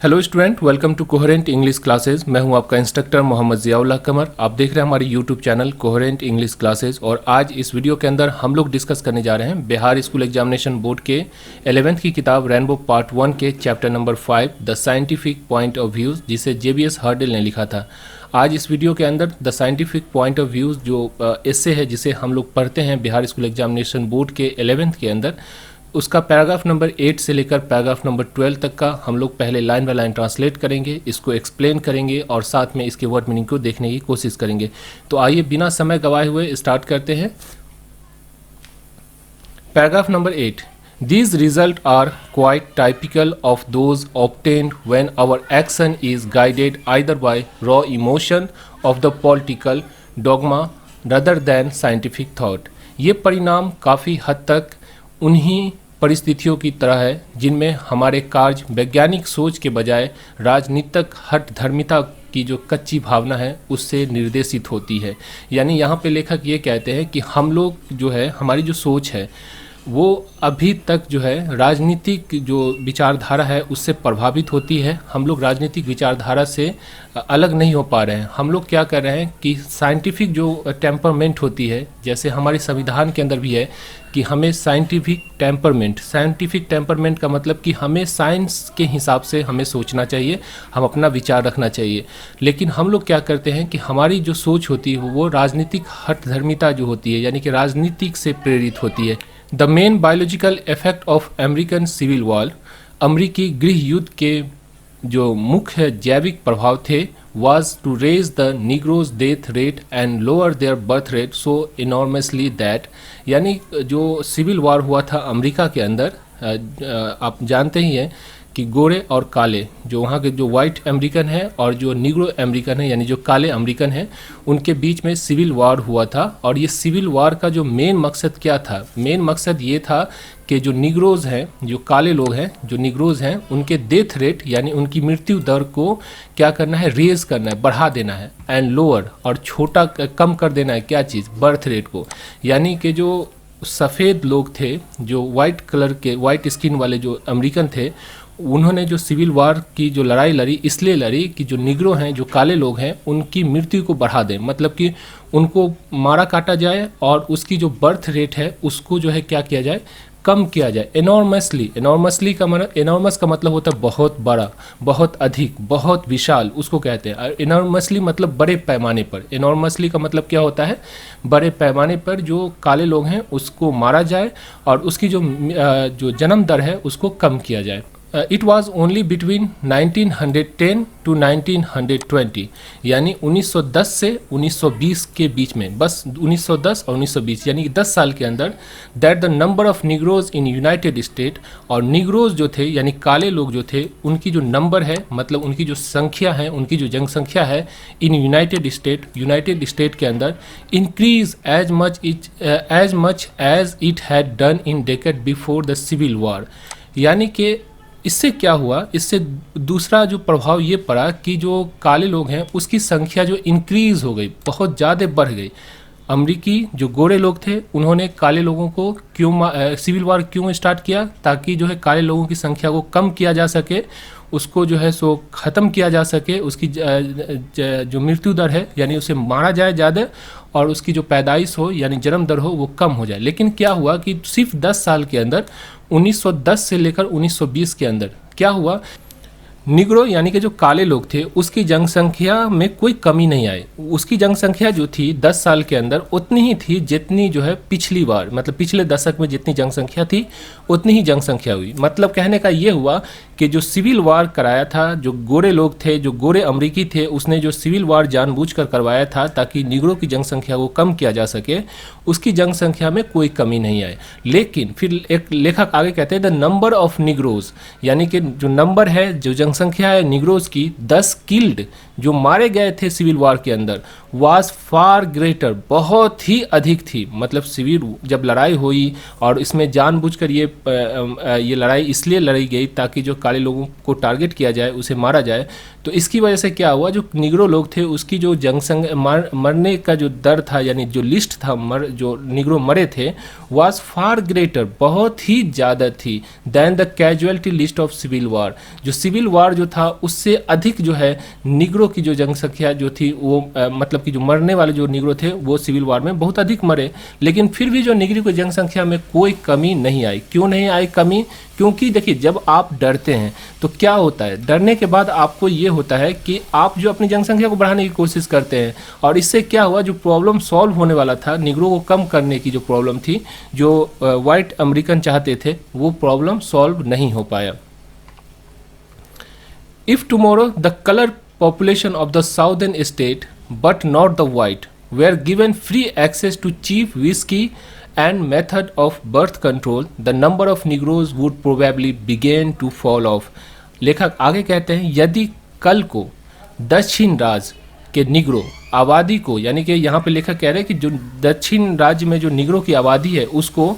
Hello student, welcome to coherent English classes. मैं हूं आपका इंस्ट्रक्टर मोहम्मद ज़ियाउल्लाह कमर। आप देख रहे हैं हमारे YouTube channel coherent English classes. और आज इस वीडियो के अंदर हम लोग डिस्कस करने जा रहे हैं बिहार स्कूल एग्जामिनेशन बोर्ड के 11th की किताब रेनबो पार्ट 1 के chapter number 5 the scientific point of views, जिसे JBS हर्डल ने लिखा था। आज इस वीडियो के अंदर the scientific point of views जो एस्से है जिसे हम लोग पढ़ते हैं बिहार स्कूल एग्जामिनेशन बोर्ड के 11th के अंदर, उसका पैराग्राफ नंबर 8 से लेकर पैराग्राफ नंबर 12 तक का हम लोग पहले लाइन बाय लाइन ट्रांसलेट करेंगे, इसको एक्सप्लेन करेंगे और साथ में इसके वर्ड मीनिंग को देखने की कोशिश करेंगे। तो आइए बिना समय गवाए हुए स्टार्ट करते हैं। Paragraph number 8। These results are quite typical of those obtained when our action is guided either by raw emotion of the political dogma rather than scientific thought। ये परिणाम काफ़ी हद तक उन्हीं परिस्थितियों की तरह है जिनमें हमारे कार्य वैज्ञानिक सोच के बजाय राजनीतिक हठ धर्मिता की जो कच्ची भावना है उससे निर्देशित होती है। यानी यहाँ पे लेखक ये कहते हैं कि हम लोग जो है, हमारी जो सोच है वो अभी तक जो है राजनीतिक जो विचारधारा है उससे प्रभावित होती है। हम लोग राजनीतिक विचारधारा से अलग नहीं हो पा रहे हैं। हम लोग क्या कर रहे हैं कि साइंटिफिक जो टेम्परमेंट होती है, जैसे हमारे संविधान के अंदर भी है कि हमें साइंटिफिक टेम्परमेंट का मतलब कि हमें साइंस के हिसाब से हमें सोचना चाहिए, हम अपना विचार रखना चाहिए। लेकिन हम लोग क्या करते हैं कि हमारी जो सोच होती है वो राजनीतिक हठधर्मिता जो होती है, यानी कि राजनीतिक से प्रेरित होती है। The main biological effect of American civil war, अमरीकी गृह युद्ध के जो मुख्य जैविक प्रभाव थे, was to raise the Negroes death rate and lower their birth rate so enormously that, यानी जो सिविल वॉर हुआ था अमेरिका के अंदर, आप जानते ही हैं कि गोरे और काले, जो वहाँ के जो वाइट अमेरिकन है और जो निग्रो अमेरिकन है यानी जो काले अमेरिकन है, उनके बीच में सिविल वॉर हुआ था। और ये सिविल वॉर का जो मेन मकसद क्या था? मेन मकसद ये था कि जो निग्रोज़ हैं, जो काले लोग हैं, जो निग्रोज़ हैं, उनके डेथ रेट यानी उनकी मृत्यु दर को क्या करना है? रेज करना है, बढ़ा देना है। एंड लोअर, और छोटा कम कर देना है क्या चीज़? बर्थ रेट को। यानी कि जो सफ़ेद लोग थे, जो वाइट कलर के, वाइट स्किन वाले जो अमेरिकन थे, उन्होंने जो सिविल वॉर की जो लड़ाई लड़ी, इसलिए लड़ी कि जो निग्रो हैं, जो काले लोग हैं, उनकी मृत्यु को बढ़ा दें, मतलब कि उनको मारा काटा जाए और उसकी जो बर्थ रेट है उसको जो है क्या किया जाए? कम किया जाए। एनॉर्मसली का मतलब, एनॉर्मस का मतलब होता है बहुत बड़ा, बहुत अधिक, बहुत विशाल, उसको कहते हैं। एनॉर्मसली मतलब बड़े पैमाने पर। एनॉर्मसली का मतलब क्या होता है? बड़े पैमाने पर जो काले लोग हैं उसको मारा जाए और उसकी जो जन्म दर है उसको कम किया जाए। It was only between 1910 to 1920, यानी 1910 से 1920 के बीच में, बस 1910 और 1920 यानी कि 10 साल के अंदर, that the number of Negroes in United state, और निग्रोज जो थे यानी काले लोग जो थे, उनकी जो नंबर है, मतलब उनकी जो संख्या है, उनकी जो जनसंख्या है इन यूनाइटेड स्टेट के अंदर, increase as much as it had done in decade before the civil war. यानी कि इससे क्या हुआ? इससे दूसरा जो प्रभाव ये पड़ा कि जो काले लोग हैं उसकी संख्या जो इंक्रीज़ हो गई, बहुत ज़्यादा बढ़ गई। अमरीकी जो गोरे लोग थे उन्होंने काले लोगों को सिविल वॉर क्यों स्टार्ट किया? ताकि जो है काले लोगों की संख्या को कम किया जा सके, उसको जो है सो ख़त्म किया जा सके, उसकी जो मृत्यु दर है यानी उसे मारा जाए ज़्यादा, और उसकी जो पैदाइश हो यानी जन्म दर हो वो कम हो जाए। लेकिन क्या हुआ कि सिर्फ 10 साल के अंदर, 1910 से लेकर 1920 के अंदर क्या हुआ? निग्रो यानी कि जो काले लोग थे उसकी जनसंख्या में कोई कमी नहीं आई। उसकी जनसंख्या जो थी 10 साल के अंदर उतनी ही थी जितनी जो है पिछली बार, मतलब पिछले दशक में जितनी जनसंख्या थी उतनी ही जनसंख्या हुई। मतलब कहने का ये हुआ कि जो सिविल वॉर कराया था, जो गोरे लोग थे, जो गोरे अमरीकी थे, उसने जो सिविल वॉर जानबूझकर करवाया था ताकि निग्रो की जनसंख्या को कम किया जा सके, उसकी जनसंख्या में कोई कमी नहीं आई। लेकिन फिर एक लेखक आगे कहते हैं द नंबर ऑफ निग्रोज, यानी कि जो नंबर है, जो जनसंख्या है निग्रोज की, 10 किल्ड जो मारे गए थे सिविल वॉर के अंदर, वाज फार ग्रेटर, बहुत ही अधिक थी। मतलब सिविल जब लड़ाई हुई और इसमें जानबूझकर ये लड़ाई इसलिए लड़ी गई ताकि जो काले लोगों को टारगेट किया जाए, उसे मारा जाए। तो इसकी वजह से क्या हुआ, जो निग्रो लोग थे उसकी जो मरने का जो दर था, यानी जो लिस्ट था जो निग्रो मरे थे, वाज फार ग्रेटर, बहुत ही ज़्यादा थी than the casualty list of civil war. जो सिविल वार जो था उससे अधिक जो है निग्रो की जो जनसंख्या जो थी वो मतलब कि जो मरने वाले जो निग्रो थे वो सिविल वार में बहुत अधिक मरे। लेकिन फिर भी जो निग्रो की जनसंख्या में कोई कमी नहीं आई। क्यों नहीं आई कमी? क्योंकि देखिए, जब आप डरते हैं तो क्या होता है, डरने के बाद आपको ये होता है कि आप जो अपनी जनसंख्या को बढ़ाने की कोशिश करते हैं, और इससे क्या हुआ, जो प्रॉब्लम सॉल्व होने वाला था, निग्रो को कम करने की जो प्रॉब्लम थी, जो वाइट अमेरिकन चाहते थे, वो प्रॉब्लम सॉल्व नहीं हो पाया। If tomorrow the color population of the southern state, but not the white, were given free access to cheap whiskey and method of birth control, the number of Negroes would probably begin to fall off. लेखक आगे कहते हैं, यदि कल को दक्षिण राज्य के निग्रो आबादी को, यानी कि यहाँ पे लेखक कह रहे हैं कि जो दक्षिण राज्य में जो निग्रो की आबादी है उसको,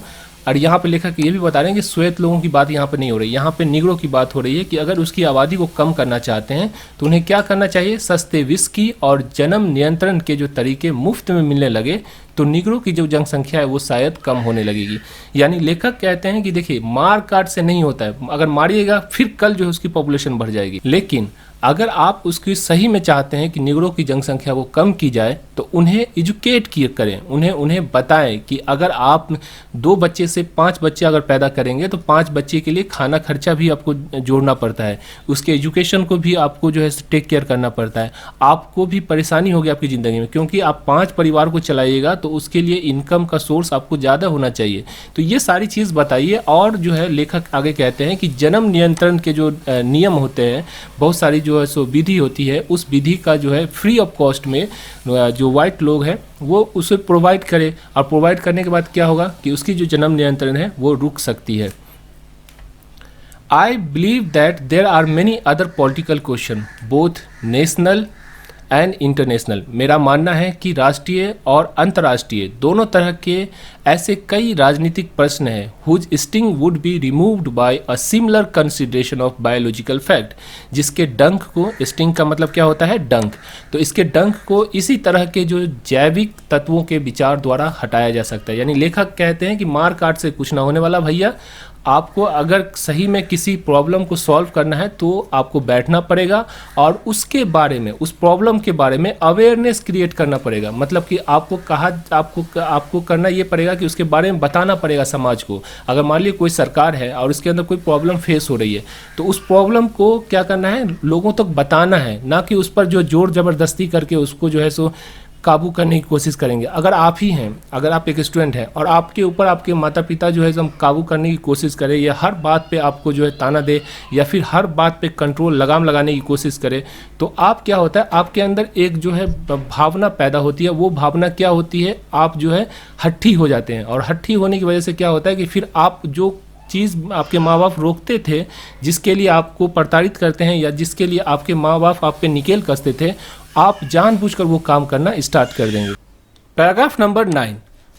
और यहाँ पे लेखक ये भी बता रहे हैं कि श्वेत लोगों की बात यहाँ पे नहीं हो रही, यहाँ पे निग्रो की बात हो रही है कि अगर उसकी आबादी को कम करना चाहते हैं तो उन्हें क्या करना चाहिए, सस्ते विस्की और जन्म नियंत्रण के जो तरीके मुफ्त में मिलने लगे तो निग्रो की जो जनसंख्या है वो शायद कम होने लगेगी। यानी लेखक कहते हैं कि देखिए, मार काट से नहीं होता है, अगर मारिएगा फिर कल जो है उसकी पॉपुलेशन बढ़ जाएगी। लेकिन अगर आप उसकी सही में चाहते हैं कि निग्रो की जनसंख्या को कम की जाए तो उन्हें एजुकेट किए करें, उन्हें बताएं कि अगर आप 2 बच्चे से 5 बच्चे अगर पैदा करेंगे तो 5 बच्चे के लिए खाना खर्चा भी आपको जोड़ना पड़ता है, उसके एजुकेशन को भी आपको जो है टेक केयर करना पड़ता है, आपको भी परेशानी होगी आपकी ज़िंदगी में, क्योंकि आप 5 परिवार को चलाइएगा तो उसके लिए इनकम का सोर्स आपको ज़्यादा होना चाहिए। तो ये सारी चीज़ बताइए। और जो है लेखक आगे कहते हैं कि जन्म नियंत्रण के जो नियम होते हैं, बहुत सारी जो है सो विधि होती है, उस विधि का जो है फ्री ऑफ कॉस्ट में जो वाइट लोग हैं वो उसे प्रोवाइड करे, और प्रोवाइड करने के बाद क्या होगा कि उसकी जो जन्म नियंत्रण है वो रुक सकती है। I believe that there are many other political question both national and international. मेरा मानना है कि राष्ट्रीय और अंतर्राष्ट्रीय दोनों तरह के ऐसे कई राजनीतिक प्रश्न हैं whose sting would be removed by a similar consideration of biological fact, जिसके डंक को, स्टिंग का मतलब क्या होता है, डंक, तो इसके डंक को इसी तरह के जो जैविक तत्वों के विचार द्वारा हटाया जा सकता है। यानी लेखक कहते हैं कि मार काट से कुछ ना होने वाला भैया, आपको अगर सही में किसी प्रॉब्लम को सॉल्व करना है तो आपको बैठना पड़ेगा और उसके बारे में, उस प्रॉब्लम के बारे में अवेयरनेस क्रिएट करना पड़ेगा। मतलब कि आपको करना ये पड़ेगा कि उसके बारे में बताना पड़ेगा समाज को। अगर मान लीजिए कोई सरकार है और उसके अंदर कोई प्रॉब्लम फेस हो रही है तो उस प्रॉब्लम को क्या करना है, लोगों तक बताना है, ना कि उस पर जो जोर ज़बरदस्ती करके उसको जो है सो काबू करने की कोशिश करेंगे। अगर आप ही हैं, अगर आप एक स्टूडेंट हैं और आपके ऊपर आपके माता पिता जो है हम काबू करने की कोशिश करें या हर बात पे आपको जो है ताना दे या फिर हर बात पे कंट्रोल लगाम लगाने की कोशिश करें, तो आप क्या होता है, आपके अंदर एक जो है भावना पैदा होती है। वो भावना क्या होती है, आप जो है हट्ठी हो जाते हैं, और हट्ठी होने की वजह से क्या होता है कि फिर आप जो चीज़ आपके माँ बाप रोकते थे, जिसके लिए आपको प्रताड़ित करते हैं या जिसके लिए आपके माँ बाप आप पे निकेल कसते थे, आप जानबूझकर वो काम करना स्टार्ट कर देंगे। Paragraph number 9,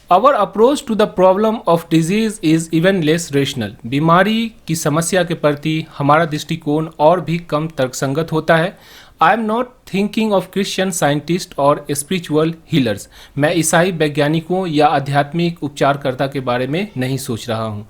our approach to the problem of disease is even less rational. बीमारी की समस्या के प्रति हमारा दृष्टिकोण और भी कम तर्कसंगत होता है। I am not thinking of Christian scientist और स्पिरिचुअल हीलर्स। मैं ईसाई वैज्ञानिकों या आध्यात्मिक उपचारकर्ता के बारे में नहीं सोच रहा हूँ,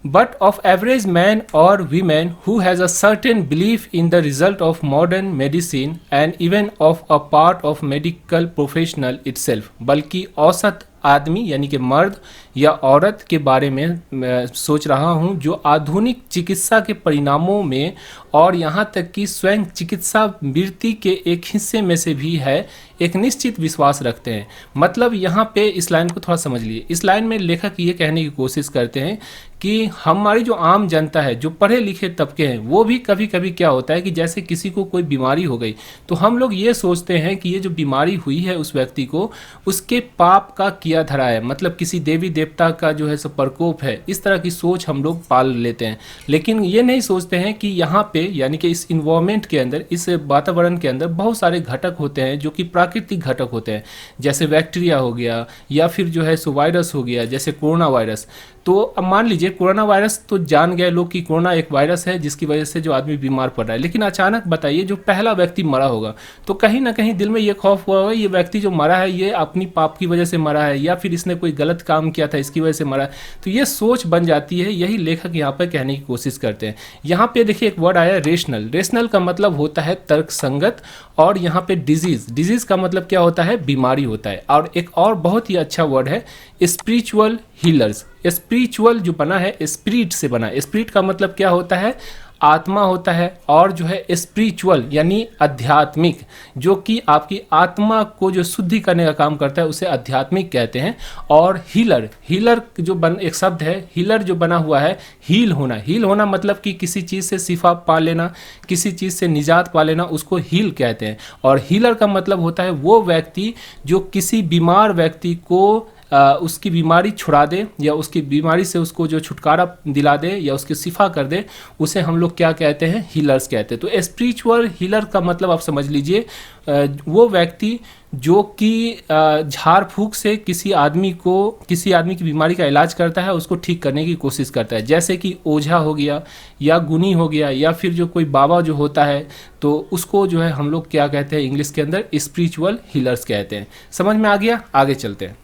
but of average man or women who has a certain belief in the result of modern medicine and even of a part of medical professional itself। बल्कि औसत आदमी यानी कि मर्द या औरत के बारे में मैं सोच रहा हूँ जो आधुनिक चिकित्सा के परिणामों में और यहाँ तक कि स्वयं चिकित्सा वृत्ति के एक हिस्से में से भी है, एक निश्चित विश्वास रखते हैं। मतलब यहाँ पे इस लाइन को थोड़ा समझ लिए। इस लाइन में लेखक ये कहने की कोशिश करते हैं कि हमारी जो आम जनता है, जो पढ़े लिखे तबके हैं, वो भी कभी कभी क्या होता है कि जैसे किसी को कोई बीमारी हो गई तो हम लोग ये सोचते हैं कि ये जो बीमारी हुई है उस व्यक्ति को उसके पाप का किया धरा है, मतलब किसी देवी देवता का जो है सो प्रकोप है। इस तरह की सोच हम लोग पाल लेते हैं, लेकिन ये नहीं सोचते हैं कि यहाँ पे यानी कि इस इन्वायरमेंट के अंदर, इस वातावरण के अंदर बहुत सारे घटक होते हैं जो कि प्राकृतिक घटक होते हैं, जैसे बैक्टीरिया हो गया या फिर जो है सो वायरस हो गया, जैसे कोरोना वायरस। तो अब मान लीजिए कोरोना वायरस तो जान गए लोग कि कोरोना एक वायरस है जिसकी वजह से जो आदमी बीमार पड़ रहा है, लेकिन अचानक बताइए जो पहला व्यक्ति मरा होगा तो कहीं ना कहीं दिल में ये खौफ हुआ होगा ये व्यक्ति जो मरा है ये अपनी पाप की वजह से मरा है या फिर इसने कोई गलत काम किया था इसकी वजह से मरा है। तो ये सोच बन जाती है, यही लेखक यहाँ पर कहने की कोशिश करते हैं। यहाँ पे देखिए एक वर्ड आया रेशनल। रेशनल का मतलब होता है तर्कसंगत, और यहाँ पे डिजीज का मतलब क्या होता है, बीमारी होता है। और एक और बहुत ही अच्छा वर्ड है स्पिरिचुअल हीलर्स। स्पिरिचुअल जो बना है स्पिरिट से बना है, स्पिरिट का मतलब क्या होता है, आत्मा होता है, और जो है स्पिरिचुअल यानी आध्यात्मिक, जो कि आपकी आत्मा को जो शुद्धि करने का काम करता है उसे आध्यात्मिक कहते हैं। और हीलर, हीलर जो एक शब्द है, हीलर जो बना हुआ है हील होना। हील होना मतलब कि किसी चीज़ से शिफा पा लेना, किसी चीज़ से निजात पा लेना, उसको हील कहते हैं। और हीलर का मतलब होता है वो व्यक्ति जो किसी बीमार व्यक्ति को उसकी बीमारी छुड़ा दे या उसकी बीमारी से उसको जो छुटकारा दिला दे या उसकी शिफा कर दे, उसे हम लोग क्या कहते हैं, हीलर्स कहते हैं। तो स्पिरिचुअल हीलर का मतलब आप समझ लीजिए वो व्यक्ति जो कि झाड़ फूक से किसी आदमी की बीमारी का इलाज करता है, उसको ठीक करने की कोशिश करता है, जैसे कि ओझा हो गया या गुनी हो गया या फिर जो कोई बाबा जो होता है, तो उसको जो है हम लोग क्या कहते हैं इंग्लिश के अंदर स्पिरिचुअल हीलर्स कहते हैं। समझ में आ गया? आगे चलते हैं।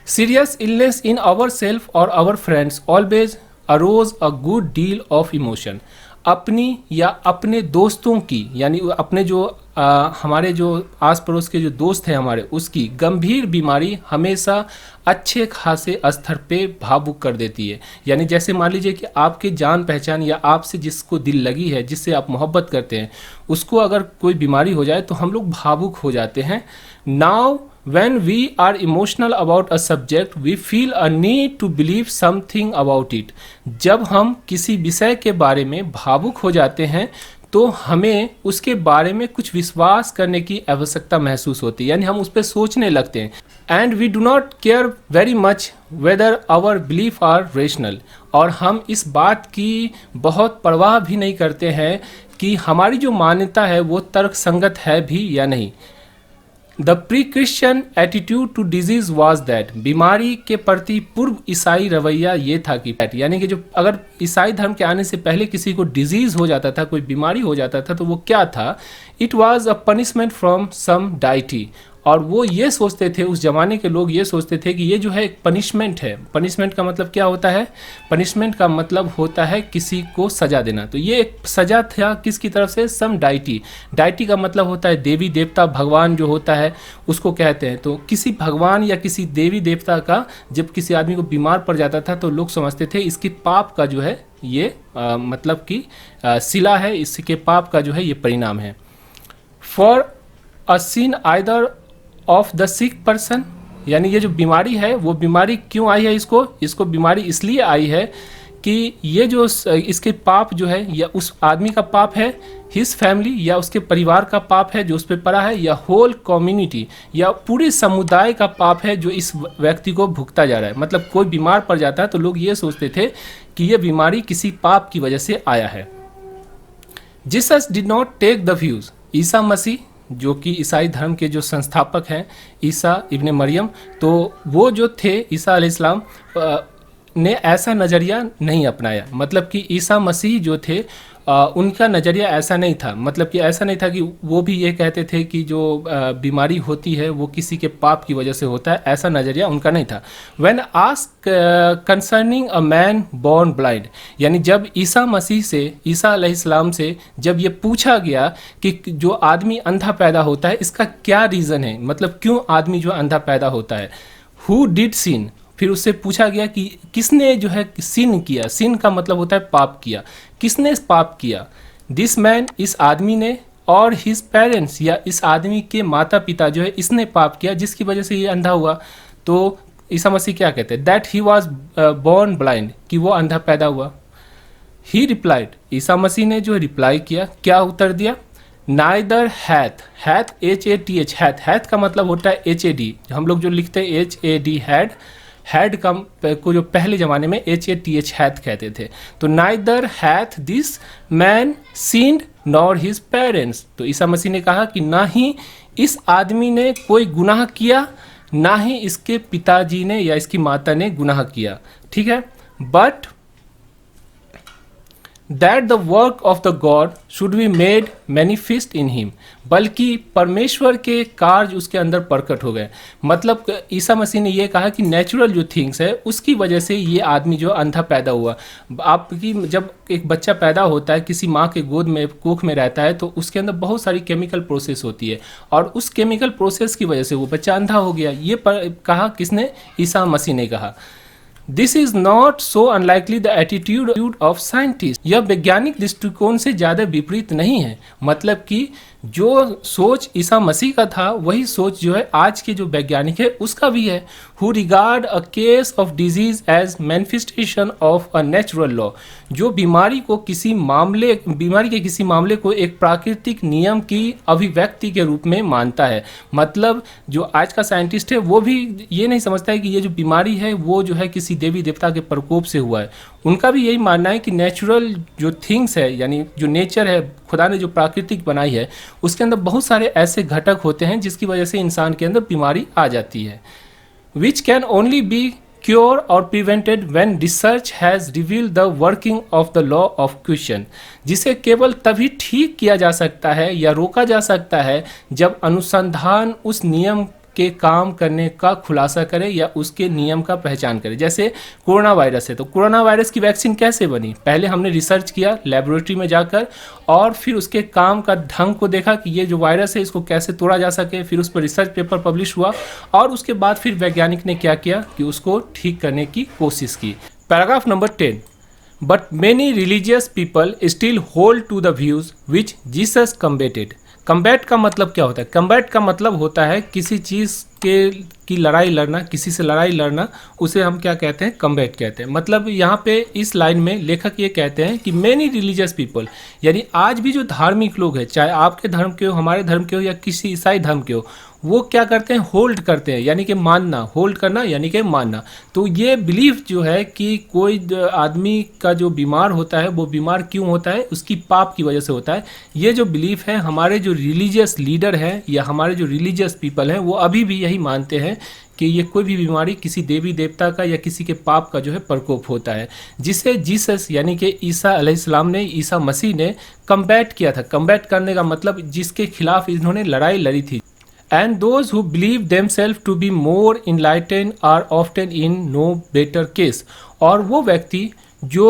Serious illness in ourselves or our friends always arouse a good deal of emotion। अपनी या अपने दोस्तों की यानी अपने जो हमारे जो आस पड़ोस के जो दोस्त हैं हमारे, उसकी गंभीर बीमारी हमेशा अच्छे खासे स्तर पे भावुक कर देती है। यानी जैसे मान लीजिए कि आपके जान पहचान या आपसे जिसको दिल लगी है, जिससे आप मोहब्बत करते हैं, उसको अगर कोई बीमारी हो जाए तो हम लोग भावुक हो जाते हैं। Now when we are emotional about a subject we feel a need to believe something about it। जब हम किसी विषय के बारे में भावुक हो जाते हैं तो हमें उसके बारे में कुछ विश्वास करने की आवश्यकता महसूस होती है, यानी हम उस पर सोचने लगते हैं। And we do not care very much whether our belief are rational. और हम इस बात की बहुत परवाह भी नहीं करते हैं कि हमारी जो मान्यता है वो तर्कसंगत है भी या नहीं। The pre Christian attitude to disease was that. बीमारी के प्रति पूर्व ईसाई रवैया ये था कि यानी कि जो अगर ईसाई धर्म के आने से पहले किसी को डिजीज हो जाता था, कोई बीमारी हो जाता था, तो वो क्या था, it was a punishment from some deity. और वो ये सोचते थे, उस जमाने के लोग ये सोचते थे कि ये जो है एक पनिशमेंट है। पनिशमेंट का मतलब क्या होता है, पनिशमेंट का मतलब होता है किसी को सजा देना। तो ये एक सजा था किसकी तरफ से, सम डाइटी। डाइटी का मतलब होता है देवी देवता, भगवान जो होता है उसको कहते हैं। तो किसी भगवान या किसी देवी देवता का जब किसी आदमी को बीमार पड़ जाता था तो लोग समझते थे इसकी पाप का जो है ये मतलब कि सिला है, इसके पाप का जो है ये परिणाम है। For a sin either of the sick person, यानी ये जो बीमारी है वो बीमारी क्यों आई है, इसको बीमारी इसलिए आई है कि ये जो इसके पाप जो है या उस आदमी का पाप है, हिज फैमिली या उसके परिवार का पाप है जो उस पर पड़ा है, या होल कम्युनिटी या पूरे समुदाय का पाप है जो इस व्यक्ति को भुगता जा रहा है। मतलब कोई बीमार पड़ जाता है तो लोग ये सोचते थे कि ये बीमारी किसी पाप की वजह से आया है। Jesus did not take the views. ईसा मसीह जो कि ईसाई धर्म के जो संस्थापक हैं, ईसा इब्ने मरियम, तो वो जो थे ईसा अलैहिस्सलाम ने ऐसा नज़रिया नहीं अपनाया। मतलब कि ईसा मसीह जो थे उनका नज़रिया ऐसा नहीं था। मतलब कि ऐसा नहीं था कि वो भी ये कहते थे कि जो बीमारी होती है वो किसी के पाप की वजह से होता है, ऐसा नज़रिया उनका नहीं था। When ask concerning a man born blind, यानी जब ईसा मसीह से, ईसा अलैहिस्सलाम से जब ये पूछा गया कि जो आदमी अंधा पैदा होता है इसका क्या रीज़न है, मतलब क्यों आदमी जो अंधा पैदा होता है, हु डिड सिन, फिर उससे पूछा गया कि किसने जो है सिन किया। सिन का मतलब होता है पाप किया। किसने पाप किया, दिस मैन, इस आदमी ने, और हिज पेरेंट्स या इस आदमी के माता पिता जो है इसने पाप किया जिसकी वजह से ये अंधा हुआ। तो ईसा मसीह क्या कहते हैं, that he was born blind, कि वो अंधा पैदा हुआ। ही रिप्लाइड, ईसा मसीह ने जो रिप्लाई किया, क्या उत्तर दिया, neither hath, hath HATH, hath का मतलब होता है HAD, हम लोग जो लिखते हैं HAD हैड, हैड का को जो पहले ज़माने में HATH हैथ कहते थे, तो neither hath this man sinned nor his parents, तो ईसा मसीह ने कहा कि ना ही इस आदमी ने कोई गुनाह किया, ना ही इसके पिताजी ने या इसकी माता ने गुनाह किया, ठीक है, but that the work of the God should be made manifest in him, बल्कि परमेश्वर के कार्य उसके अंदर प्रकट हो गए। मतलब ईसा मसीह ने यह कहा कि नेचुरल जो थिंग्स है उसकी वजह से ये आदमी जो अंधा पैदा हुआ। आपकी जब एक बच्चा पैदा होता है, किसी माँ के गोद में कोख में रहता है, तो उसके अंदर बहुत सारी केमिकल प्रोसेस होती है, और उस केमिकल प्रोसेस की वजह से वो बच्चा अंधा हो गया। ये कहा किसने, ईसा मसीह ने कहा। This is not so unlikely the attitude of scientist, यह वैज्ञानिक दृष्टिकोण से ज़्यादा विपरीत नहीं है। मतलब कि जो सोच ईसा मसीह का था वही सोच जो है आज के जो वैज्ञानिक है उसका भी है। Who regard a case of disease as manifestation of a natural law, जो बीमारी के किसी मामले को एक प्राकृतिक नियम की अभिव्यक्ति के रूप में मानता है। मतलब जो आज का साइंटिस्ट है वो भी ये नहीं समझता है कि ये जो बीमारी है वो जो है किसी देवी देवता के प्रकोप से हुआ है। उनका भी यही मानना है कि नेचुरल जो थिंग्स है, यानी जो नेचर है, खुदा ने जो प्राकृतिक बनाई है, उसके अंदर बहुत सारे ऐसे घटक होते हैं जिसकी वजह से इंसान के अंदर बीमारी आ जाती है, which can only be cure और prevented when research has revealed the working of the law of question, जिसे केवल तभी ठीक किया जा सकता है या रोका जा सकता है जब अनुसंधान उस नियम के काम करने का खुलासा करे या उसके नियम का पहचान करे। जैसे कोरोना वायरस है, तो कोरोना वायरस की वैक्सीन कैसे बनी, पहले हमने रिसर्च किया लेबोरेटरी में जाकर, और फिर उसके काम का ढंग को देखा कि ये जो वायरस है इसको कैसे तोड़ा जा सके, फिर उस पर रिसर्च पेपर पब्लिश हुआ, और उसके बाद फिर वैज्ञानिक ने क्या किया कि उसको ठीक करने की कोशिश की। Paragraph number 10, but many religious people still hold to the views which Jesus combated. Combat का मतलब क्या होता है, कम्बैट का मतलब होता है किसी चीज़ की लड़ाई लड़ना, किसी से लड़ाई लड़ना, उसे हम क्या कहते हैं, कम्बैट कहते हैं। मतलब यहाँ पे इस लाइन में लेखक ये कहते हैं कि मैनी रिलीजियस पीपल, यानी आज भी जो धार्मिक लोग हैं, चाहे आपके धर्म के हो, हमारे धर्म के हो, या किसी ईसाई धर्म के हो, वो क्या करते हैं, होल्ड करते हैं, यानी कि मानना, होल्ड करना यानी कि मानना। तो ये बिलीफ जो है कि कोई आदमी का जो बीमार होता है वो बीमार क्यों होता है, उसकी पाप की वजह से होता है। ये जो बिलीफ है हमारे जो रिलीजियस लीडर हैं या हमारे जो रिलीजियस पीपल हैं वो अभी भी यही मानते हैं कि ये कोई भी बीमारी किसी देवी देवता का या किसी के पाप का जो है प्रकोप होता है, जिसे जीसस यानी कि ईसा अलैहिस्सलाम ने, ईसा मसीह ने कम्बैट किया था। कम्बैट करने का मतलब जिसके खिलाफ इन्होंने लड़ाई लड़ी थी। And those who believe themselves to be more enlightened are often in no better case। और वो व्यक्ति जो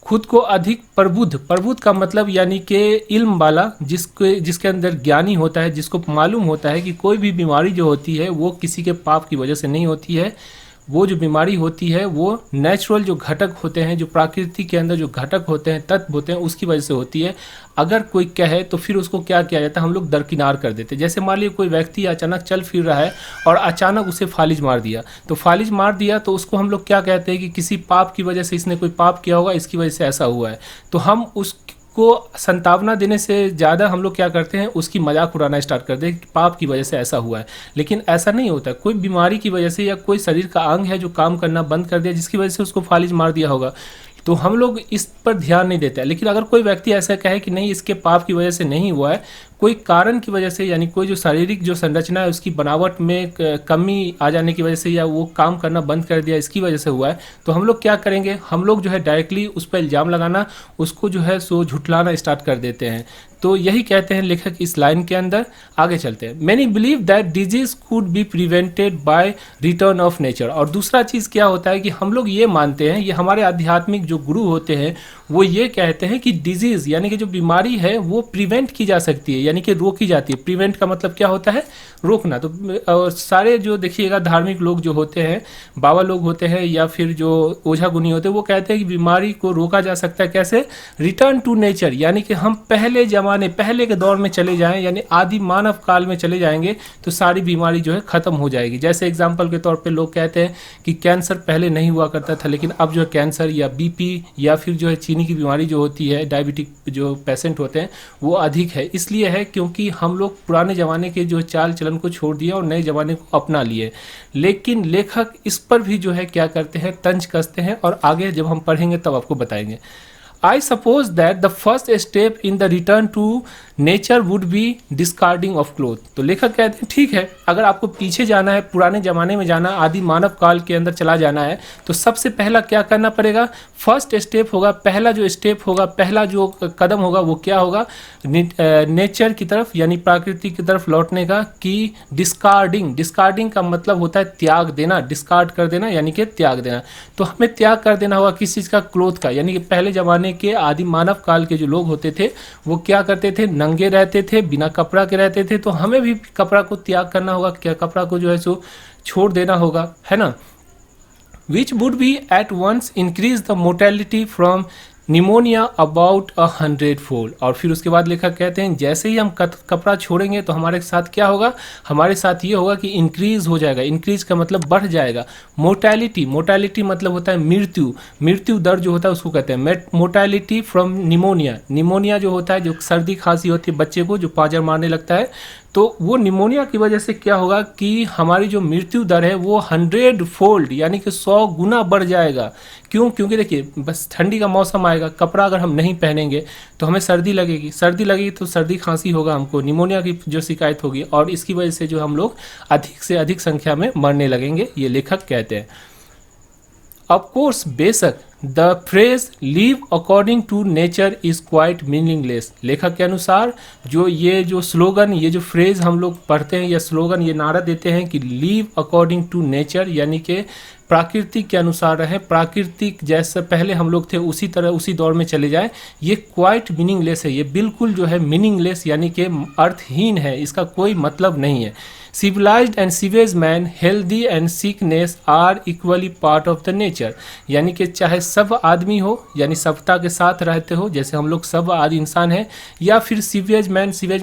खुद को अधिक प्रबुद्ध का मतलब यानी कि इल्म वाला, जिसके अंदर ज्ञानी होता है, जिसको मालूम होता है कि कोई भी बीमारी जो होती है वो किसी के पाप की वजह से नहीं होती है, वो जो बीमारी होती है वो नेचुरल जो घटक होते हैं, जो प्रकृति के अंदर जो घटक होते हैं, तत्व होते हैं, उसकी वजह से होती है। अगर कोई कहे तो फिर उसको क्या किया जाता है, हम लोग दरकिनार कर देते हैं। जैसे मान लीजिए कोई व्यक्ति अचानक चल फिर रहा है और अचानक उसे फालिज मार दिया, तो फालिज मार दिया तो उसको हम लोग क्या कहते हैं कि किसी पाप की वजह से इसने कोई पाप किया होगा, इसकी वजह से ऐसा हुआ है। तो हम को संतावना देने से ज़्यादा हम लोग क्या करते हैं, उसकी मजाक उड़ाना स्टार्ट कर दें कि पाप की वजह से ऐसा हुआ है। लेकिन ऐसा नहीं होता, कोई बीमारी की वजह से या कोई शरीर का अंग है जो काम करना बंद कर दिया जिसकी वजह से उसको फालिज मार दिया होगा, तो हम लोग इस पर ध्यान नहीं देते। लेकिन अगर कोई व्यक्ति ऐसा कहे कि नहीं इसके पाप की वजह से नहीं हुआ है, कोई कारण की वजह से, यानी कोई जो शारीरिक जो संरचना है उसकी बनावट में कमी आ जाने की वजह से या वो काम करना बंद कर दिया इसकी वजह से हुआ है, तो हम लोग क्या करेंगे, हम लोग जो है डायरेक्टली उस पर इल्ज़ाम लगाना, उसको जो है सो झुठलाना स्टार्ट कर देते हैं। तो यही कहते हैं लेखक इस लाइन के अंदर। आगे चलते हैं। Many believe that disease could be prevented by return of nature. और दूसरा चीज़ क्या होता है कि हम लोग ये मानते हैं, ये हमारे आध्यात्मिक जो गुरु होते हैं वो ये कहते हैं कि डिजीज़ यानी कि जो बीमारी है वो प्रिवेंट की जा सकती है, यानी कि रोकी जाती है। प्रिवेंट का मतलब क्या होता है, रोकना। तो और सारे जो देखिएगा धार्मिक लोग जो होते हैं, बाबा लोग होते हैं या फिर जो ओझा गुनी होते हैं, वो कहते हैं कि बीमारी को रोका जा सकता है कैसे, रिटर्न टू नेचर, यानी कि हम पहले जमाने, पहले के दौर में चले जाएं, यानी आदि मानव काल में चले जाएंगे तो सारी बीमारी जो है खत्म हो जाएगी। जैसे एग्जाम्पल के तौर पे लोग कहते हैं कि कैंसर पहले नहीं हुआ करता था, लेकिन अब जो है कैंसर या बीपी या फिर जो है चीनी की बीमारी जो होती है, डायबिटिक जो पेशेंट होते हैं वो अधिक है। इसलिए है क्योंकि हम लोग पुराने ज़माने के जो चाल चलन को छोड़ दिया और नए ज़माने को अपना लिए। लेकिन लेखक इस पर भी जो है क्या करते हैं, तंज कसते हैं, और आगे जब हम पढ़ेंगे तब आपको बताएंगे। I suppose that the first step in the return to nature would be discarding of clothes। तो लेखक कहते हैं ठीक है, अगर आपको पीछे जाना है, पुराने ज़माने में जाना, आदि मानव काल के अंदर चला जाना है, तो सबसे पहला क्या करना पड़ेगा, फर्स्ट स्टेप होगा, पहला जो स्टेप होगा, पहला जो कदम होगा वो क्या होगा, नेचर की तरफ यानी प्रकृति की तरफ लौटने का, कि डिस्कार्डिंग, डिस्कार्डिंग का मतलब होता है त्याग देना, डिस्कार्ड कर देना यानी कि त्याग देना। तो हमें त्याग कर देना होगा किस चीज़ का, क्लोथ का, यानी कि पहले ज़माने के आदि मानव काल के जो लोग होते थे वो क्या करते थे, नंगे रहते थे, बिना कपड़ा के रहते थे। तो हमें भी कपड़ा को त्याग करना होगा, क्या कपड़ा को जो है सो छोड़ देना होगा, है ना। Which would be at once increase the mortality from pneumonia about 100 fold. और फिर उसके बाद लेखक कहते हैं जैसे ही हम कपड़ा छोड़ेंगे तो हमारे साथ क्या होगा, हमारे साथ ये होगा कि इंक्रीज हो जाएगा। इंक्रीज का मतलब बढ़ जाएगा। मोर्टेलिटी, मोर्टेलिटी मतलब होता है मृत्यु, मृत्यु दर जो होता है उसको कहते हैं मोर्टेलिटी फ्रॉम निमोनिया। निमोनिया जो होता है, जो सर्दी खांसी होती है बच्चे को, जो पाजर मारने लगता है, तो वो निमोनिया की वजह से क्या होगा कि हमारी जो मृत्यु दर है वो 100 फोल्ड यानी कि 100 गुना बढ़ जाएगा। क्यों? क्योंकि देखिए बस ठंडी का मौसम आएगा, कपड़ा अगर हम नहीं पहनेंगे तो हमें सर्दी लगेगी, सर्दी लगेगी तो सर्दी खांसी होगा, हमको निमोनिया की जो शिकायत होगी, और इसकी वजह से जो हम लोग अधिक से अधिक संख्या में मरने लगेंगे, ये लेखक कहते हैं। ऑफ कोर्स, बेशक, the phrase live according to nature is quite meaningless. लेखक के अनुसार ये जो स्लोगन, ये जो फ्रेज हम लोग पढ़ते हैं, या स्लोगन, ये नारा देते हैं कि लिव अकॉर्डिंग टू नेचर, यानी कि प्राकृतिक के अनुसार रहे, प्राकृतिक जैसे पहले हम लोग थे उसी तरह उसी दौर में चले जाए, ये क्वाइट मीनिंगलेस है। ये बिल्कुल जो है मीनिंगलेस यानी कि अर्थहीन है, इसका कोई मतलब नहीं है। Civilised and savage man, healthy and sickness are equally part of the nature. यानी कि चाहे सब आदमी हो, यानी सभ्यता के साथ रहते हो, जैसे हम लोग सब आदि इंसान हैं, या फिर सिवेज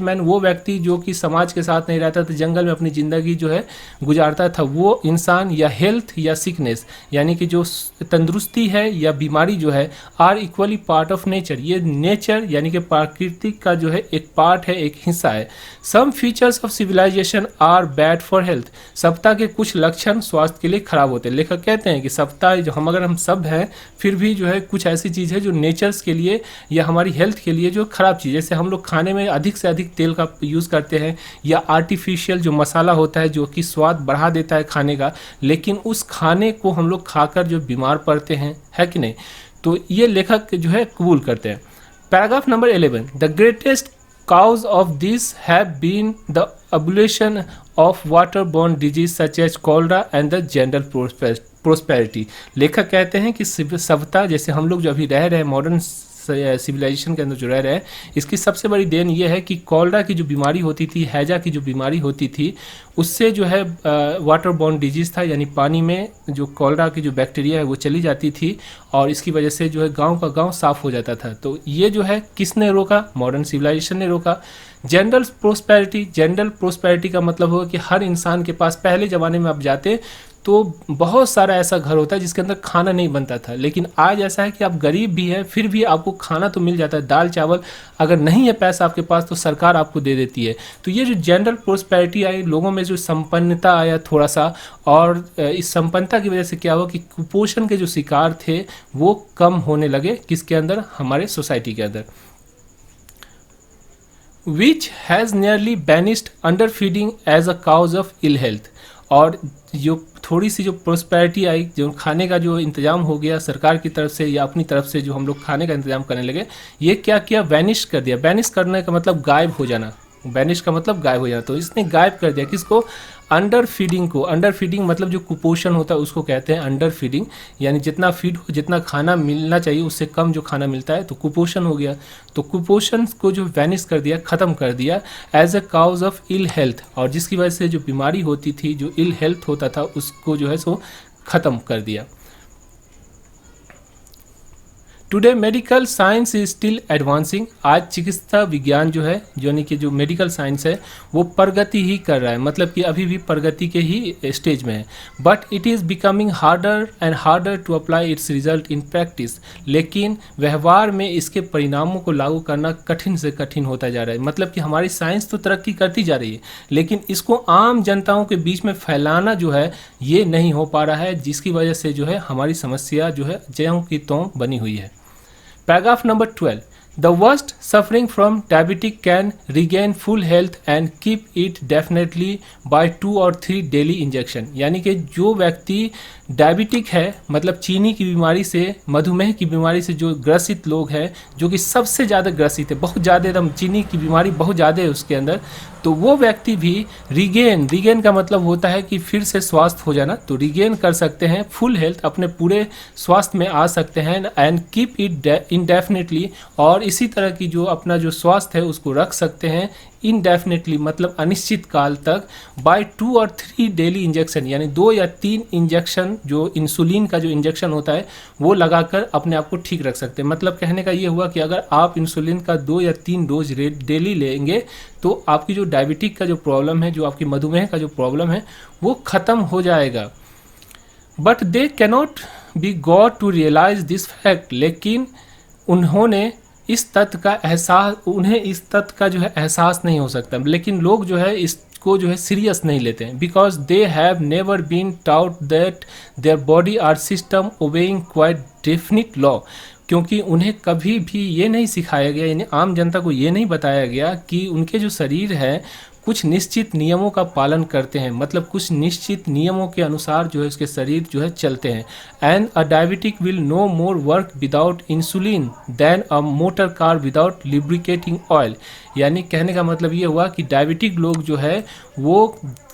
मैन वो व्यक्ति जो कि समाज के साथ नहीं रहता था, जंगल में अपनी ज़िंदगी जो है गुजारता था, वो इंसान, या हेल्थ या सिकनेस यानी कि जो तंदुरुस्ती है या बीमारी जो है, are equally part of nature. ये नेचर यानी कि प्राकृतिक का जो है एक पार्ट है, एक हिस्सा है। Some features of civilisation are bad for health. सभ्यता के कुछ लक्षण स्वास्थ्य के लिए खराब होते हैं। लेखक कहते हैं कि सभ्यता जो अगर हम सब हैं, फिर भी जो है कुछ ऐसी चीज़ है जो नेचर्स के लिए या हमारी हेल्थ के लिए जो खराब चीज़, जैसे हम लोग खाने में अधिक से अधिक तेल का यूज़ करते हैं, या आर्टिफिशियल जो मसाला होता है जो कि स्वाद बढ़ा देता है खाने का, लेकिन उस खाने को हम लोग खाकर जो बीमार पड़ते हैं, है कि नहीं। तो ये लेखक जो है कबूल करते हैं। Paragraph number 11, the greatest cause of this have been the abolition of waterborne disease such as cholera and the general prosperity। लेखक कहते हैं कि सभ्यता, जैसे हम लोग जो अभी रह रहे हैं मॉडर्न सिविलाइजेशन के अंदर जो रह रहे हैं, इसकी सबसे बड़ी देन ये है कि कॉलरा की जो बीमारी होती थी, हैजा की जो बीमारी होती थी, उससे जो है वाटर बॉर्न डिजीज़ था, यानी पानी में जो कॉलरा की जो बैक्टीरिया है वो चली जाती थी, और इसकी वजह से जो है गांव का गांव साफ़ हो जाता था। तो ये जो है किसने रोका? मॉडर्न सिविलाइजेशन ने रोका। जनरल प्रोस्पेरिटी का मतलब होगा कि हर इंसान के पास, पहले ज़माने में आप जाते तो बहुत सारा ऐसा घर होता है जिसके अंदर खाना नहीं बनता था, लेकिन आज ऐसा है कि आप गरीब भी हैं फिर भी आपको खाना तो मिल जाता है, दाल चावल। अगर नहीं है पैसा आपके पास तो सरकार आपको दे देती है। तो ये जो जनरल प्रोस्पेरिटी आई, लोगों में जो संपन्नता आया थोड़ा सा, और इस संपन्नता की वजह से क्या हुआ कि कुपोषण के जो शिकार थे वो कम होने लगे, किसके अंदर? हमारे सोसाइटी के अंदर। Which has nearly banished underfeeding as a cause of ill health. और जो थोड़ी सी जो प्रोस्पेरिटी आई, जो खाने का जो इंतज़ाम हो गया सरकार की तरफ से या अपनी तरफ से, जो हम लोग खाने का इंतज़ाम करने लगे, ये क्या किया? वैनिश कर दिया। वैनिश करने का मतलब गायब हो जाना, वैनिश का मतलब गायब हो जाना। तो इसने गायब कर दिया किसको? अंडर फीडिंग मतलब जो कुपोषण होता है उसको कहते हैं अंडर फीडिंग, यानी जितना फीड हो, जितना खाना मिलना चाहिए उससे कम जो खाना मिलता है तो कुपोषण हो गया। तो कुपोषण को जो वैनिश कर दिया, ख़त्म कर दिया as a cause of ill health, और जिसकी वजह से जो बीमारी होती थी, जो इल हेल्थ होता था, उसको जो है सो ख़त्म कर दिया। Today medical science is still advancing, आज चिकित्सा विज्ञान जो है, यानी कि जो मेडिकल साइंस है वो प्रगति ही कर रहा है, मतलब कि अभी भी प्रगति के ही स्टेज में है। But it is becoming harder and harder to apply its result in practice, लेकिन व्यवहार में इसके परिणामों को लागू करना कठिन से कठिन होता जा रहा है। मतलब कि हमारी साइंस तो तरक्की करती जा रही है, लेकिन इसको आम जनताओं के बीच में फैलाना जो है ये नहीं हो पा रहा है, जिसकी वजह से जो है हमारी समस्या जो है ज्यों की त्यों बनी हुई है। Paragraph number 12. The worst suffering from diabetic can regain full health and keep it definitely by 2 or 3 daily injection. यानी कि जो व्यक्ति डायबिटिक है, मतलब चीनी की बीमारी से, मधुमेह की बीमारी से जो ग्रसित लोग हैं, जो कि सबसे ज़्यादा ग्रसित है, बहुत ज़्यादा, एकदम चीनी की बीमारी बहुत ज़्यादा है उसके अंदर, तो वो व्यक्ति भी रिगेन का मतलब होता है कि फिर से स्वास्थ्य हो जाना, तो रिगेन कर सकते हैं फुल हेल्थ, अपने पूरे स्वास्थ्य में आ सकते हैं एंड कीप इट इंडेफिनेटली, और इसी तरह की जो अपना जो स्वास्थ्य है उसको रख सकते हैं इनडेफिनेटली, मतलब अनिश्चित काल तक, बाय 2 और 3 डेली इंजेक्शन, यानी 2 या 3 इंजेक्शन, जो इंसुलिन का जो इंजेक्शन होता है वो लगाकर अपने आप को ठीक रख सकते हैं। मतलब कहने का ये हुआ कि अगर आप इंसुलिन का 2 या 3 डोज डेली लेंगे तो आपकी जो डायबिटिक का जो प्रॉब्लम है, जो आपकी मधुमेह का जो प्रॉब्लम है वो ख़त्म हो जाएगा। But they cannot be got to realise this fact, लेकिन उन्हें इस तथ्य का जो है एहसास नहीं हो सकता, लेकिन लोग जो है इसको जो है सीरियस नहीं लेते हैं, because they have never been taught that their body are system obeying quite definite law, क्योंकि उन्हें कभी भी ये नहीं सिखाया गया, यानी आम जनता को ये नहीं बताया गया कि उनके जो शरीर है कुछ निश्चित नियमों का पालन करते हैं, मतलब कुछ निश्चित नियमों के अनुसार जो है उसके शरीर जो है चलते हैं। And a diabetic will no more work without insulin than a motor car without lubricating oil, यानी कहने का मतलब ये हुआ कि डायबिटिक लोग जो है वो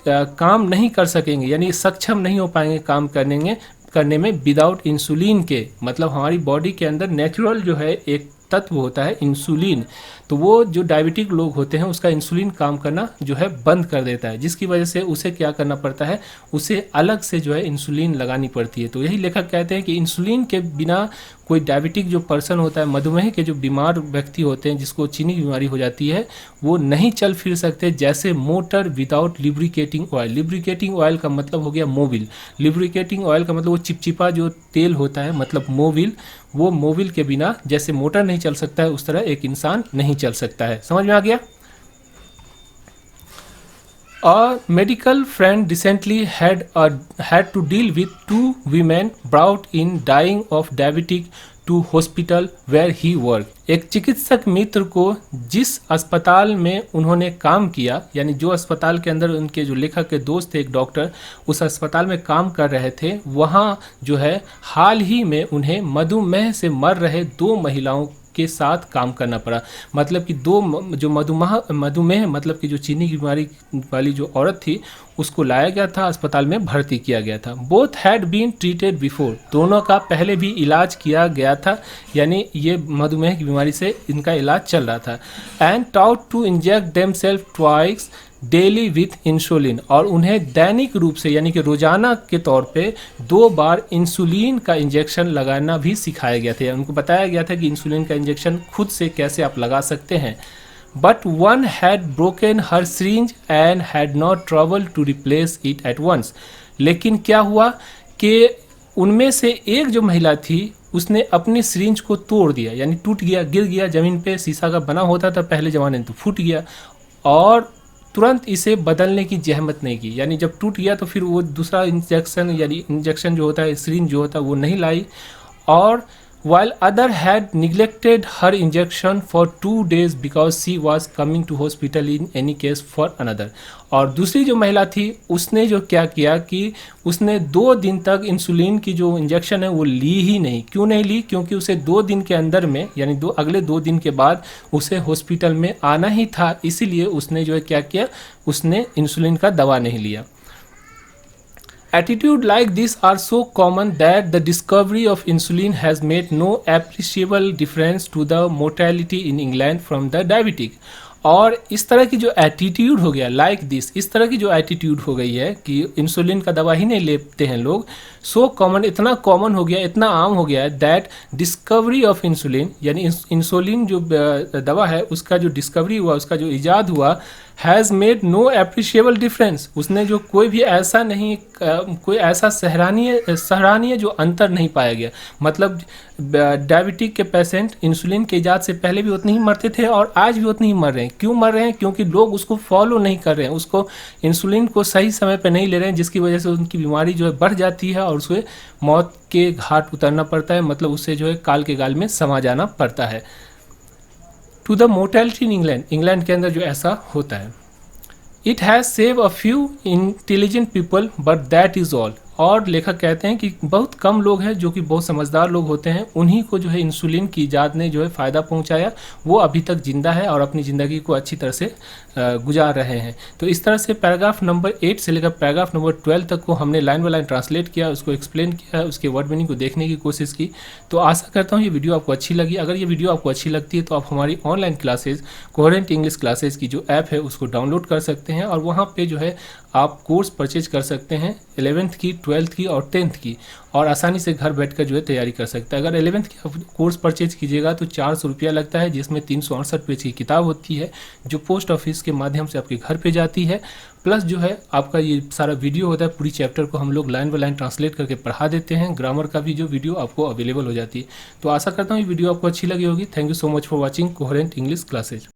काम नहीं कर सकेंगे, यानी सक्षम नहीं हो पाएंगे काम करने में विदाउट इंसुलिन के, मतलब हमारी बॉडी के अंदर नेचुरल जो है एक तत्व होता है इंसुलिन, तो वो जो डायबिटिक लोग होते हैं उसका इंसुलिन काम करना जो है बंद कर देता है, जिसकी वजह से उसे क्या करना पड़ता है, उसे अलग से जो है इंसुलिन लगानी पड़ती है। तो यही लेखक कहते हैं कि इंसुलिन के बिना कोई डायबिटिक जो पर्सन होता है, मधुमेह के जो बीमार व्यक्ति होते हैं जिसको चीनी की बीमारी हो जाती है, वो नहीं चल फिर सकते जैसे motor without lubricating oil. Lubricating oil का मतलब हो गया मोबिल, लिब्रिकेटिंग ऑयल का मतलब वो चिपचिपा जो तेल होता है, मतलब मोबिल, वो मोबिल के बिना जैसे मोटर नहीं चल सकता है उस तरह एक इंसान नहीं चल सकता है। समझ में आ गया? A medical friend recently had to deal with 2 women brought in dying of diabetic to hospital where he worked। एक चिकित्सक मित्र को जिस अस्पताल में उन्होंने काम किया, यानी जो अस्पताल के अंदर उनके जो लेखक के दोस्त थे, एक डॉक्टर उस अस्पताल में काम कर रहे थे, वहाँ जो है हाल ही में उन्हें मधुमेह से मर रहे 2 महिलाओं के साथ काम करना पड़ा। मतलब कि 2 जो मधुमेह मतलब कि जो चीनी की बीमारी वाली जो औरत थी उसको लाया गया था, अस्पताल में भर्ती किया गया था। Both had been treated before, दोनों का पहले भी इलाज किया गया था, यानी ये मधुमेह की बीमारी से इनका इलाज चल रहा था। And taught to inject themselves twice daily with insulin, और उन्हें दैनिक रूप से यानी कि रोजाना के तौर पे 2 बार इंसुलिन का इंजेक्शन लगाना भी सिखाया गया था। उनको बताया गया था कि इंसुलिन का इंजेक्शन खुद से कैसे आप लगा सकते हैं। But one had broken her syringe and had not troubled to replace it at once. लेकिन क्या हुआ कि उनमें से एक जो महिला थी उसने अपनी सिरिंज को तोड़ दिया, यानी टूट गया, गिर गया ज़मीन पे, शीशा का बना होता था पहले ज़माने में, तो फूट गया, और तुरंत इसे बदलने की जहमत नहीं की, यानी जब टूट गया तो फिर वो दूसरा इंजेक्शन, यानी इंजेक्शन जो होता है, सिरिंज जो होता है वो नहीं लाई। और while other had neglected her injection for 2 days because she was coming to hospital in any case for another। और दूसरी जो महिला थी उसने जो क्या किया कि उसने 2 दिन तक इंसुलिन की जो इंजेक्शन है वो ली ही नहीं। क्यों नहीं ली? क्योंकि उसे 2 दिन के अंदर में, यानी अगले 2 दिन के बाद उसे हॉस्पिटल में आना ही था, इसीलिए उसने जो है क्या किया, उसने इंसुलिन का दवा नहीं लिया। Attitude like this are so common that the discovery of insulin has made no appreciable difference to the mortality in England from the diabetic. और इस तरह की जो एटीट्यूड हो गया लाइक दिस, इस तरह की जो एटीट्यूड हो गई है कि इंसुलिन का दवा ही नहीं लेते हैं लोग, सो कॉमन, इतना कॉमन हो गया, इतना आम हो गया है दैट डिस्कवरी ऑफ इंसुलिन, यानी इंसुलिन जो दवा है उसका जो डिस्कवरी हुआ, उसका जो इजाद हुआ, has made no appreciable difference, उसने जो कोई भी ऐसा नहीं, कोई ऐसा सराहनीय जो अंतर नहीं पाया गया। मतलब डायबिटिक के पेशेंट इंसुलिन के इजाद से पहले भी उतने ही मरते थे और आज भी उतने ही मर रहे हैं। क्यों मर रहे हैं? क्योंकि लोग उसको फॉलो नहीं कर रहे हैं, उसको इंसुलिन को सही समय पर नहीं ले रहे हैं, जिसकी वजह से उनकी बीमारी जो है बढ़ जाती है और उसे मौत के घाट उतरना पड़ता है, मतलब उससे जो है काल के गाल में समा जाना पड़ता है। To the mortality in England, England के अंदर जो ऐसा होता है, it has save a few intelligent people but that is all. और लेखक कहते हैं कि बहुत कम लोग हैं जो कि बहुत समझदार लोग होते हैं, उन्हीं को जो है इंसुलिन की इजाद ने जो है फ़ायदा पहुंचाया, वो अभी तक ज़िंदा है और अपनी ज़िंदगी को अच्छी तरह से गुजार रहे हैं। तो इस तरह से पैराग्राफ नंबर 8 से लेकर पैराग्राफ नंबर 12 तक को हमने लाइन बाय लाइन ट्रांसलेट किया, उसको एक्सप्लेन किया, उसके वर्ड मीनिंग को देखने की कोशिश की। तो आशा करता हूँ ये वीडियो आपको अच्छी लगी। अगर ये वीडियो आपको अच्छी लगती है तो आप हमारी online classes coherent English classes की जो ऐप है उसको डाउनलोड कर सकते हैं और वहाँ पे जो है आप कोर्स परचेज कर सकते हैं 11th की, 12th की और 10th की, और आसानी से घर बैठकर जो है तैयारी कर सकते हैं। अगर 11th की कोर्स परचेज कीजिएगा तो 400 रुपया लगता है, जिसमें 368 पेज की किताब होती है जो पोस्ट ऑफिस के माध्यम से आपके घर पे जाती है। प्लस जो है आपका ये सारा वीडियो होता है, पूरी चैप्टर को हम लोग लाइन बाय लाइन ट्रांसलेट करके पढ़ा देते हैं, ग्रामर का भी जो वीडियो आपको अवेलेबल हो जाती है। तो आशा करता हूँ ये वीडियो आपको अच्छी लगी होगी। Thank you so much for watching coherent English classes.